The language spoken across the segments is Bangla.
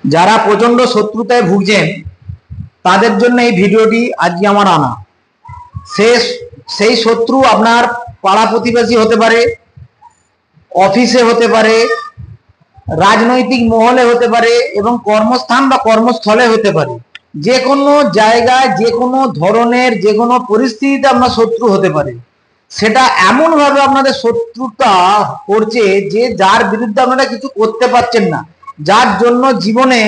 যারা প্রচন্ড শত্রুতায় ভুগছেন তাদের জন্য এই ভিডিওটি আজকে আমার আনা। সেই শত্রু আপনার পাড়া প্রতিবেশী হতে পারে, অফিসে হতে পারে, রাজনৈতিক মহলে হতে পারে এবং কর্মস্থান বা কর্মস্থলে হতে পারে। যে কোনো জায়গায় যে কোনো ধরনের যে কোনো পরিস্থিতিতে আপনার শত্রু হতে পারে। সেটা এমন ভাবে আপনাদের শত্রুতা করছে যে যার বিরুদ্ধে আপনারা কিছু করতে পারছেন না, যার জন্য জীবনে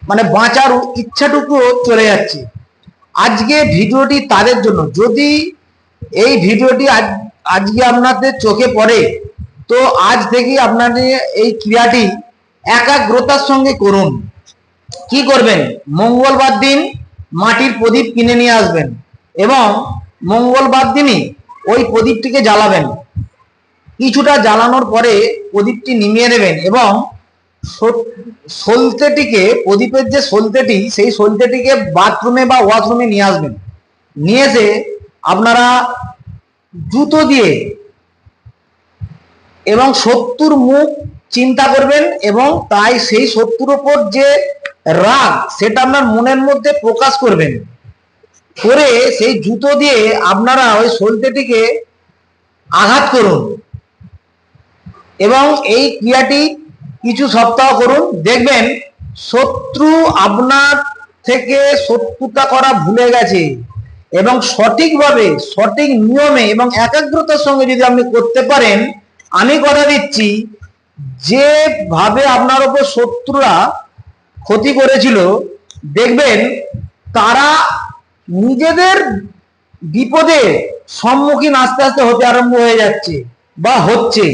মানে বাঁচার ইচ্ছাটুকু চলে যাচ্ছে। আজকে ভিডিওটি তাদের জন্য। যদি এই ভিডিওটি আজকে আপনাদের চোখে পড়ে তো আজ থেকে আপনাদের এই ক্রিয়াটি একাগ্রতার সঙ্গে করুন। কি করবেন? মঙ্গলবার দিন মাটির প্রদীপ কিনে নিয়ে আসবেন এবং মঙ্গলবার দিনই ওই প্রদীপটিকে জ্বালাবেন। কিছুটা জ্বালানোর পরে প্রদীপটি নিভিয়ে নেবেন এবং সলতেটিকে, প্রদীপের যে সলতেটি, সেই সলতেটিকে বাথরুমে বা ওয়াশরুমে নিয়ে আসবেন। নিয়ে এসে আপনারা জুতো দিয়ে এবং শত্রুর মুখ চিন্তা করবেন এবং তাই সেই শত্রুর ওপর যে রাগ সেটা আপনার মনের মধ্যে প্রকাশ করবেন। করে সেই জুতো দিয়ে আপনারা ওই সলতেটিকে আঘাত করুন এবং এই ক্রিয়াটি কিছু সপ্তাহ করুন। দেখবেন শত্রু আপনার থেকে শত্রুতা করা ভুলে গেছে এবং সঠিকভাবে, সঠিক নিয়মে এবং একাগ্রতার সঙ্গে যদি আপনি করতে পারেন, আমি কথা দিচ্ছি যেভাবে আপনার উপর শত্রুরা ক্ষতি করেছিল, দেখবেন তারা নিজেদের বিপদে সম্মুখীন আস্তে আস্তে হতে আরম্ভ হয়ে যাচ্ছে বা হচ্ছে।